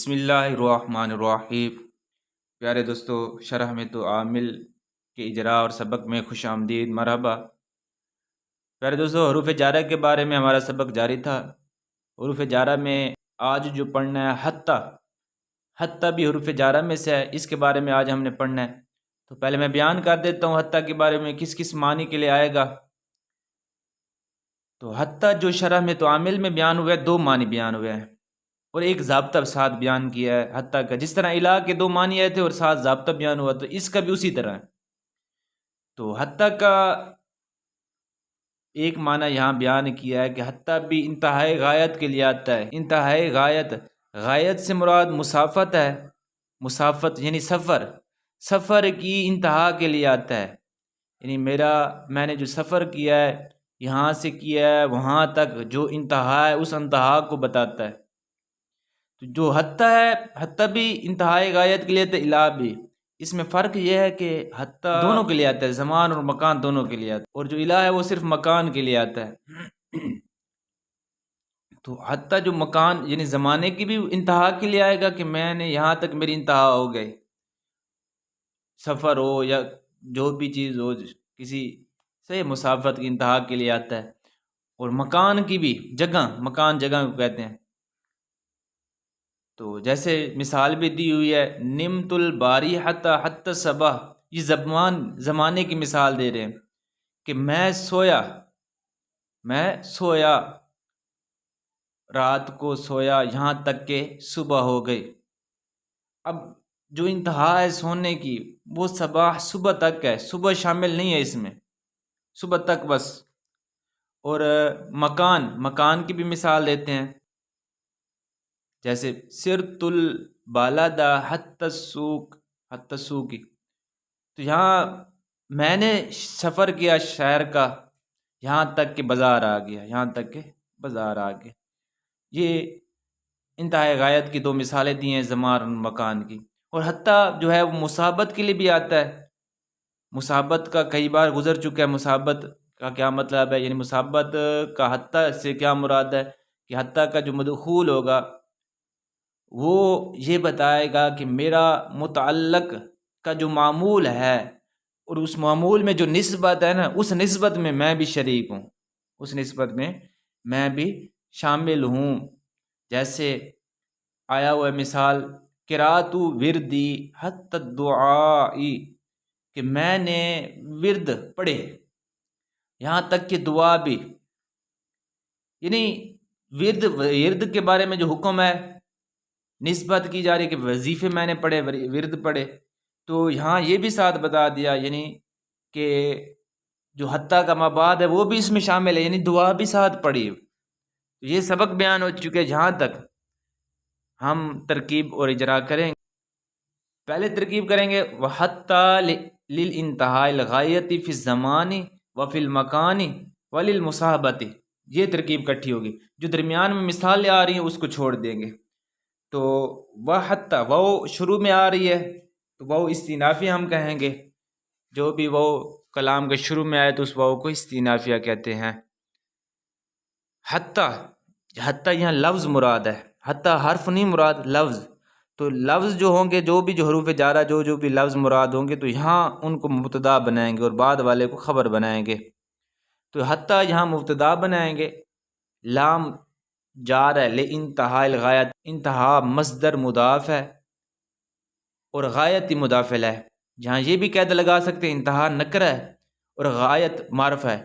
بسم اللہ الرحمن الرحیم۔ پیارے دوستو، شرح میں تو عامل کے اجراء اور سبق میں خوش آمدید، مرحبا۔ پیارے دوستو، حروف جارہ کے بارے میں ہمارا سبق جاری تھا۔ حروف جارہ میں آج جو پڑھنا ہے حتیٰ بھی حروف جارہ میں سے ہے، اس کے بارے میں آج ہم نے پڑھنا ہے۔ تو پہلے میں بیان کر دیتا ہوں حتیٰ کے بارے میں کس کس معنی کے لیے آئے گا۔ تو حتیٰ جو شرح میں تو عامل میں بیان ہوا ہے، دو معنی بیان ہوئے ہیں اور ایک ضابطہ ساتھ بیان کیا ہے حتیٰ کا۔ جس طرح الہ کے دو معنی آئے تھے اور ساتھ ضابطہ بیان ہوا، تو اس کا بھی اسی طرح ہے۔ تو حتیٰ کا ایک معنی یہاں بیان کیا ہے کہ حتیٰ بھی انتہائی غایت کے لیے آتا ہے۔ انتہائی غایت سے مراد مسافت ہے۔ مسافت یعنی سفر کی انتہا کے لیے آتا ہے۔ یعنی میں نے جو سفر کیا ہے، یہاں سے کیا ہے وہاں تک، جو انتہا ہے اس انتہا کو بتاتا ہے۔ جو حتیٰ ہے، حتیٰ بھی انتہائی غایت کے لیے تو الہ بھی۔ اس میں فرق یہ ہے کہ حتیٰ دونوں کے لیے آتا ہے، زمان اور مکان دونوں کے لیے آتا ہے، اور جو الہ ہے وہ صرف مکان کے لیے آتا ہے۔ تو حتیٰ جو مکان یعنی زمانے کی بھی انتہا کے لیے آئے گا کہ میں نے یہاں تک میری انتہا ہو گئی، سفر ہو یا جو بھی چیز ہو، کسی سے مسافت کی انتہا کے لیے آتا ہے۔ اور مکان کی بھی مکان جگہ کو کہتے ہیں۔ تو جیسے مثال بھی دی ہوئی ہے، نمت الباری حتی صبح، یہ زمانے کی مثال دے رہے ہیں کہ میں سویا رات کو سویا یہاں تک کہ صبح ہو گئی۔ اب جو انتہا ہے سونے کی وہ صبح تک ہے، صبح شامل نہیں ہے اس میں، صبح تک بس۔ اور مکان کی بھی مثال دیتے ہیں، جیسے سرت البلد حتی السوق تو یہاں میں نے سفر کیا شہر کا یہاں تک کہ بازار آ گیا، یہ انتہائی غایت کی دو مثالیں دی ہیں زمان اور مکان کی۔ اور حتیٰ جو ہے وہ مسابت کے لیے بھی آتا ہے۔ مسابت کا کئی بار گزر چکا ہے، مسابت کا کیا مطلب ہے، یعنی مسابت کا حتیٰ سے کیا مراد ہے کہ حتیٰ کا جو مدخول ہوگا وہ یہ بتائے گا کہ میرا متعلق کا جو معمول ہے اور اس معمول میں جو نسبت ہے نا، اس نسبت میں میں بھی شریک ہوں، اس نسبت میں میں بھی شامل ہوں۔ جیسے آیا ہوا مثال قرأت وردی حتی الدعائی، کہ میں نے ورد پڑھے یہاں تک کہ دعا بھی۔ یعنی ورد کے بارے میں جو حکم ہے نسبت کی جا رہی کہ وظیفے میں نے پڑھے، ورد پڑھے، تو یہاں یہ بھی ساتھ بتا دیا یعنی کہ جو حتیٰ کا مبعد ہے وہ بھی اس میں شامل ہے، یعنی دعا بھی ساتھ پڑھی۔ یہ سبق بیان ہو چکے، جہاں تک ہم ترکیب اور اجرا کریں گے۔ پہلے ترکیب کریں گے وحتیٰ للانتہاء الغایۃ فی الزمان وفی المکان وللمصاحبۃ، یہ ترکیب کٹھی ہوگی۔ جو درمیان میں مثالیں آ رہی ہیں اس کو چھوڑ دیں گے۔ تو وحتیٰ وہ شروع میں آ رہی ہے تو وہ استئنافیہ ہم کہیں گے، جو بھی وہ کلام کے شروع میں آئے تو اس واو کو استئنافیہ کہتے ہیں۔ حتیٰ یہاں لفظ مراد ہے، حتیٰ حرف نہیں مراد، لفظ۔ تو لفظ جو ہوں گے، جو بھی حروف جارہ جو بھی لفظ مراد ہوں گے، تو یہاں ان کو مبتدا بنائیں گے اور بعد والے کو خبر بنائیں گے۔ تو حتیٰ یہاں مبتدا بنائیں گے، لام جار ہے لانتہاء الغایت، انتہا مصدر مضاف ہے اور غایت مضاف ہے۔ جہاں یہ بھی قید لگا سکتے ہیں انتہا نکرہ ہے اور غایت معرفہ ہے۔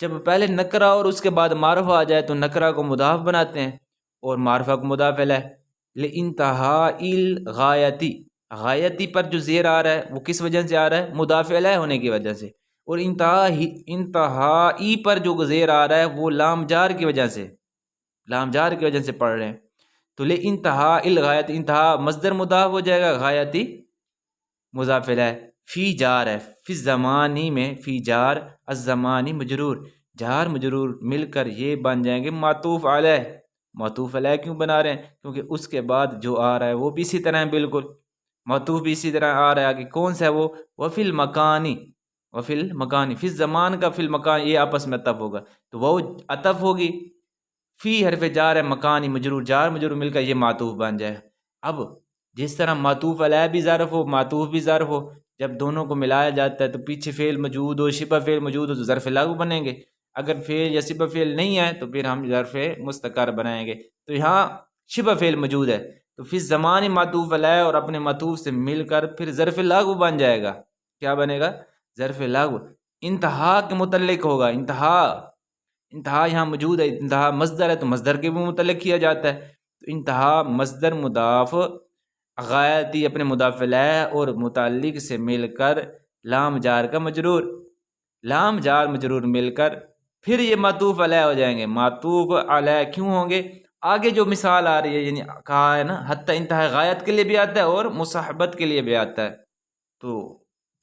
جب پہلے نکرہ اور اس کے بعد معرفہ آ جائے تو نکرہ کو مضاف بناتے ہیں اور معرفہ کو مضاف ہے۔ لانتہاء الغایتی، غایتی پر جو زیر آ رہا ہے وہ کس وجہ سے آ رہا ہے؟ مضاف الیہ ہونے کی وجہ سے۔ اور انتہائی پر جو زیر آ رہا ہے وہ لام جار کی وجہ سے پڑھ رہے ہیں۔ تو لانتہاء الغایت، انتہا مصدر مضاف ہو جائے گا، غایتی مضاف الیہ، فی جار ہے، فی الزمانی میں فی جار، الزمانی مجرور، جار مجرور مل کر یہ بن جائیں گے معطوف علیہ۔ معطوف علیہ کیوں بنا رہے ہیں؟ کیونکہ اس کے بعد جو آ رہا ہے وہ بھی اسی طرح ہے، بالکل معطوف بھی اسی طرح آ رہا ہے آگے۔ کون سا ہے وہ؟ وفی المکانی، فی الزمان کا فی المکان، یہ آپس میں عطف ہوگا تو وہ عطف ہوگی۔ فی حرف جار ہے، مکانی مجرور، جار مجرور مل کر یہ معطوف بن جائے۔ اب جس طرح معطوف علیہ بھی ظرف ہو معطوف بھی ظرف ہو، جب دونوں کو ملایا جاتا ہے تو پیچھے فعل موجود ہو شبہ فعل موجود ہو تو ظرف لاغو بنیں گے، اگر فعل یا شبہ فعل نہیں ہے تو پھر ہم ظرف مستقر بنائیں گے۔ تو یہاں شبہ فعل موجود ہے تو پھر زمان معطوف علیہ اور اپنے معطوف سے مل کر پھر ظرف لاغو بن جائے گا۔ کیا بنے گا؟ ظرف لاغو انتہا کے متعلق ہوگا۔ انتہا یہاں موجود ہے، انتہا مصدر ہے تو مصدر کے بھی متعلق کیا جاتا ہے، تو انتہا مصدر مضاف غایتی اپنے مضاف الیہ اور متعلق سے مل کر لام جار کا مجرور، لام جار مجرور مل کر پھر یہ معطوف علیہ ہو جائیں گے۔ معطوف علیہ کیوں ہوں گے؟ آگے جو مثال آ رہی ہے، یعنی کہا ہے نا حتی انتہا غایت کے لیے بھی آتا ہے اور مصاحبت کے لیے بھی آتا ہے، تو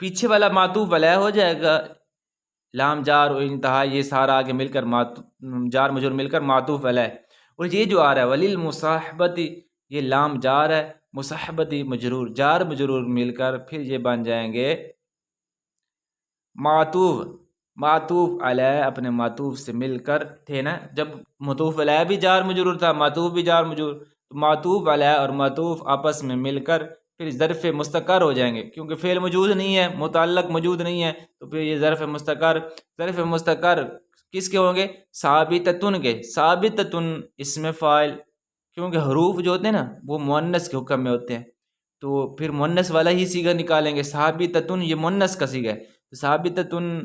پیچھے والا معطوف علیہ ہو جائے گا، لام جار و انتہا یہ سارا آگے مل کر جار مجرور مل کر معطوف علیہ، اور یہ جو آ رہا ہے وللمصاحبتی یہ لام جار ہے، مصاحبتی مجرور، جار مجرور مل کر پھر یہ بن جائیں گے معطوف علیہ اپنے معطوف سے مل کر تھے نا، جب معطوف علیہ بھی جار مجرور تھا معطوف بھی جار مجرور، تو معطوف علیہ اور معطوف آپس میں مل کر پھر ظرف مستقر ہو جائیں گے، کیونکہ فعل موجود نہیں ہے، متعلق موجود نہیں ہے، تو پھر یہ ظرف مستقر کس کے ہوں گے؟ ثابتتن کے، ثابتتن اسم فاعل، کیونکہ حروف جو ہوتے ہیں نا وہ مؤنث کے حکم میں ہوتے ہیں، تو پھر مؤنث والا ہی صیغہ نکالیں گے۔ ثابتتن یہ مؤنث کا صیغہ ہے، ثابتتن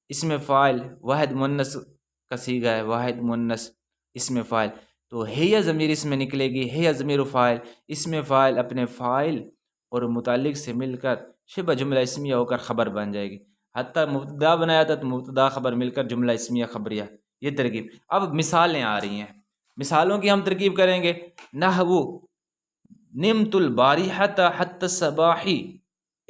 اسم فاعل واحد مؤنث کا صیغہ ہے، واحد مؤنث اسم فاعل، تو ہے ضمیر اس میں نکلے گی، ہے ضمیر فاعل، اسم فاعل اپنے فاعل اور متعلق سے مل کر شبہ جملہ اسمیہ ہو کر خبر بن جائے گی، حتیٰ مبتدا بنایا تھا تو مبتدا خبر مل کر جملہ اسمیہ خبریہ، یہ ترکیب۔ اب مثالیں آ رہی ہیں، مثالوں کی ہم ترکیب کریں گے۔ نحو نمت البارحۃ حتی الصباح،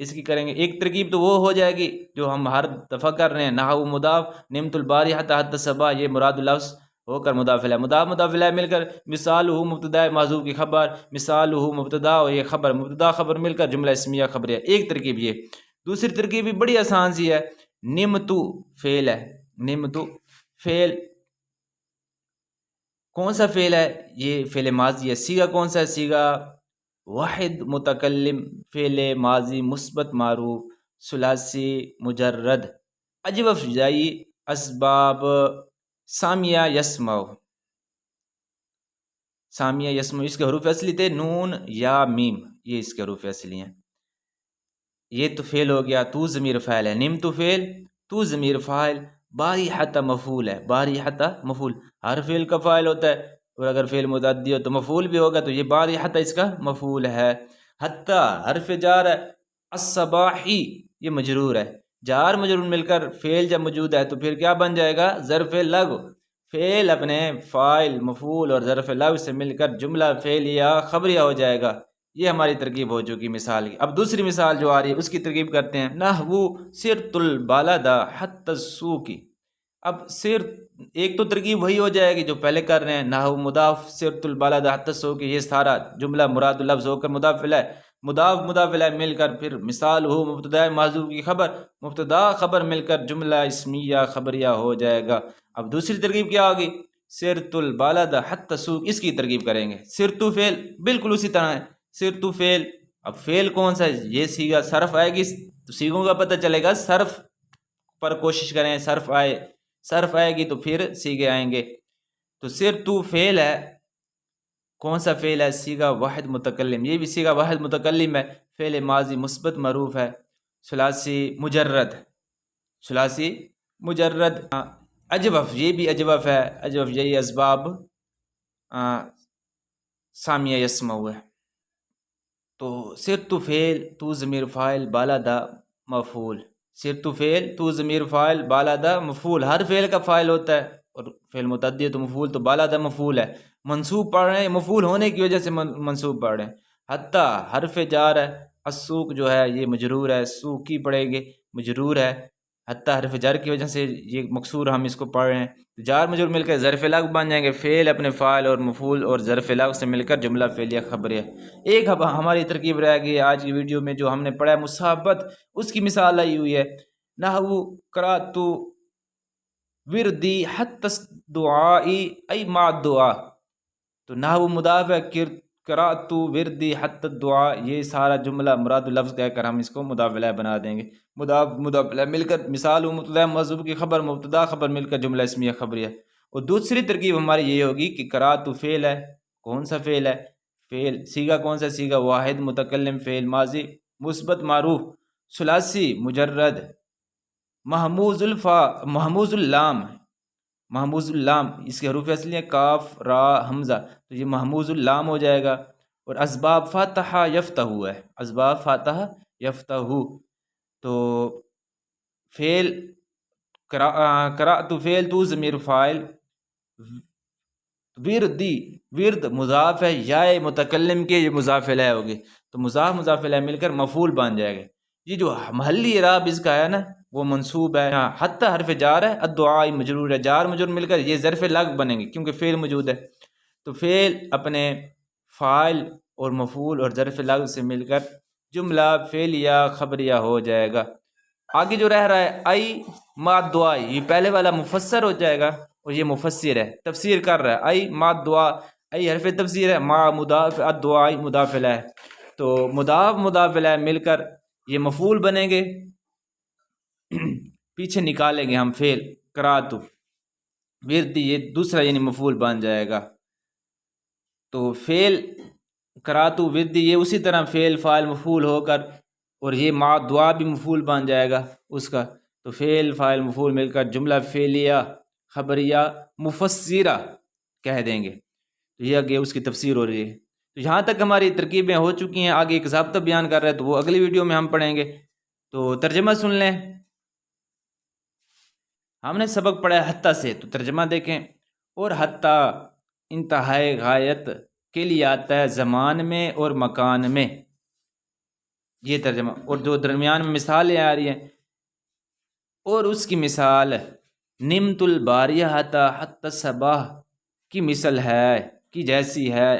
اس کی کریں گے ایک ترکیب تو وہ ہو جائے گی جو ہم ہر دفعہ کر رہے ہیں، نحو مضاف نمت البارحۃ حتی الصباح، یہ مراد لفظ ہو کر مضاف الیہ، مضاف الیہ مل کر مثالہ مبتدا محذوف کی خبر، مثالہ مبتدا اور یہ خبر، مبتدا خبر مل کر جملہ اسمیہ خبریہ، ایک ترکیب یہ۔ دوسری ترکیب بھی بڑی آسان سی ہے، نمتو فعل ہے، نمتو فعل کون سا فعل ہے؟ یہ فعل ماضی ہے، صیغہ کون سا ہے؟ صیغہ واحد متکلم، فعل ماضی مثبت معروف ثلاثی مجرد، اجوف جائی اسباب سامیہ یسمع، سامیہ یسمع، اس کے حروف اصلی تھے نون یا میم، یہ اس کے حروف اصلی ہیں۔ یہ تو فعل ہو گیا، تو ضمیر فاعل ہے، نم تو فعل، تو ضمیر فاعل، بارحۃ مفعول ہے، بارحۃ مفعول، ہر فعل کا فاعل ہوتا ہے، اور اگر فعل متعدی ہو تو مفعول بھی ہوگا، تو یہ بارحۃ اس کا مفعول ہے۔ حتی حرف جار ہے، الصباحی یہ مجرور ہے، جار مجرور مل کر فعل جب موجود ہے تو پھر کیا بن جائے گا؟ ظرف لغو، فعل اپنے فاعل مفعول اور ظرف لغو سے مل کر جملہ فعلیہ خبریہ ہو جائے گا۔ یہ ہماری ترکیب ہو چکی مثال کی۔ اب دوسری مثال جو آ رہی ہے اس کی ترکیب کرتے ہیں۔ نحو سرت البلد حتی السوق، اب سر ایک تو ترکیب وہی ہو جائے گی جو پہلے کر رہے ہیں، نحو مضاف سرت البلد حتی السوق، یہ سارا جملہ مراد لفظ ہو کر مضاف الیہ، مضاف الیہ مل کر پھر مثال ہو مبتدا محذوف کی خبر، مبتدا خبر مل کر جملہ اسمیہ خبریہ ہو جائے گا۔ اب دوسری ترکیب کیا ہوگی؟ سرت البلد حتی السوق، اس کی ترکیب کریں گے۔ سرتو فعل بالکل اسی طرح ہے، سرتو فعل، اب فعل کون سا ہے؟ یہ صیغہ صرف آئے گی تو صیغوں کا پتہ چلے گا، صرف پر کوشش کریں، صرف آئے گی تو پھر صیغے آئیں گے۔ تو سرتو فعل ہے، کون سا فعل ہے؟ صیغہ واحد متکلم، یہ بھی صیغہ واحد متکلم ہے، فعل ماضی مثبت معروف ہے، ثلاثی مجرد، ثلاثی مجرد، اجوف یہ بھی اجوف ہے، اجوف یہی اسباب سامیہ یسمع ہے۔ تو سرتو فعل تو ضمیر فاعل بالا دا مفعول، سرتو فعل تو ضمیر فاعل بالا دا مفعول، ہر فعل کا فاعل ہوتا ہے، اور فعل متعدی ہے تو مفعول، تو بالا دا مفعول ہے، منصوب پڑھ رہے ہیں، مفعول ہونے کی وجہ سے منصوب پڑھ رہے ہیں۔ حتی حرف جار ہے، السوق جو ہے یہ مجرور ہے، سوقی پڑھیں گے، مجرور ہے، حتی حرف جار کی وجہ سے یہ مکسور ہم اس کو پڑھ رہے ہیں، جار مجرور مل کر ظرف لغو بن جائیں گے، فعل اپنے فاعل اور مفعول اور ظرف لغو سے مل کر جملہ فعلیہ خبریہ۔ ایک ہماری ترکیب رہ گئی آج کی ویڈیو میں جو ہم نے پڑھا ہے مصاحبت، اس کی مثال آئی ہوئی ہے، نحو قرأت وردی حتی الدعاء ای مع الدعاء، تو نحو مضاف ہے، قرأت وردی حتی الدعاء، یہ سارا جملہ مراد لفظ کہہ کر ہم اس کو مضاف الیہ بنا دیں گے. مضاف الیہ مل کر مثال مبتدا محذوف کی خبر، مبتدا خبر مل کر جملہ اسمیہ خبریہ. اور دوسری ترکیب ہماری یہ ہوگی کہ قرأت فعل ہے. کون سا فعل ہے؟ فعل سیگا کون سا سیگا؟ واحد متکلم فعل ماضی مثبت معروف ثلاثی مجرد محموز اللام. محموز اللام اس کے حروف اصلی ہیں کاف را حمزہ، تو یہ محموز اللام ہو جائے گا. اور اسباب فاتح یفتح ہے، اسباب فاتح یفتح. تو فعل قرأت فعل تو ضمیر فاعل، وردی ورد مضاف ہے، یا متکلم کے یہ مضاف الیہ ہوگی، تو مضاف الیہ مل کر مفعول بن جائے گا. یہ جو محلی اعراب اس کا ہے نا وہ منصوب ہے. حتی حرف جار ہے، الدعاء مجرور ہے، جار مجرور مل کر یہ ظرف لغو بنیں گے کیونکہ فعل موجود ہے. تو فعل اپنے فاعل اور مفعول اور ظرف لغو سے مل کر جملہ فعلیہ خبریہ ہو جائے گا. آگے جو رہ رہا ہے ای ما دعا، یہ پہلے والا مفسر ہو جائے گا اور یہ مفسر ہے، تفسیر کر رہا ہے. ای ما دعا، ای حرف تفسیر ہے، ما مضاف، الدعاء مضاف الیہ، تو مضاف الیہ مل کر یہ مفعول بنیں گے. پیچھے نکالیں گے ہم فعل قرأت وردی، یہ دوسرا یعنی مفعول بن جائے گا. تو فعل قرأت وردی یہ اسی طرح فعل فاعل مفعول ہو کر، اور یہ ما دعا بھی مفعول بن جائے گا اس کا. تو فعل فاعل مفعول مل کر جملہ فعلیہ خبریہ مفسرہ کہہ دیں گے. تو یہ آگے اس کی تفسیر ہو رہی ہے. تو یہاں تک ہماری ترکیبیں ہو چکی ہیں. آگے ایک ضابطہ بیان کر رہے ہیں تو وہ اگلی ویڈیو میں ہم پڑھیں گے. تو ترجمہ سن لیں. ہم نے سبق پڑھا ہے حتی سے، تو ترجمہ دیکھیں. اور حتی انتہائی غایت کے لیے آتا ہے زمان میں اور مکان میں، یہ ترجمہ. اور جو درمیان میں مثالیں آ رہی ہیں، اور اس کی مثال نمت الباریہ حتی صباح کی مثل ہے، کی جیسی ہے.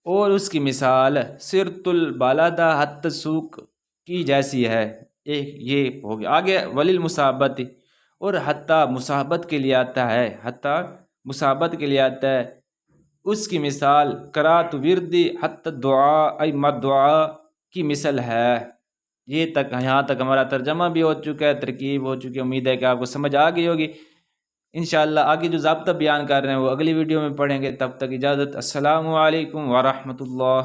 اور اس کی مثال سرت البلدہ حتی سوق کی جیسی ہے. ایک یہ ہو گیا. آگے وللمصابت، اور حتی مصابت کے لیے آتا ہے، حتی مصابت کے لیے آتا ہے. اس کی مثال قرأت وردی حتی الدعاء ای ما الدعاء کی مثل ہے. یہ تک یہاں تک ہمارا ترجمہ بھی ہو چکا ہے، ترکیب ہو چکی ہے. امید ہے کہ آپ کو سمجھ آ گئی ہوگی. انشاءاللہ آگے جو ضابطہ بیان کر رہے ہیں وہ اگلی ویڈیو میں پڑھیں گے. تب تک اجازت. السلام علیکم ورحمۃ اللہ.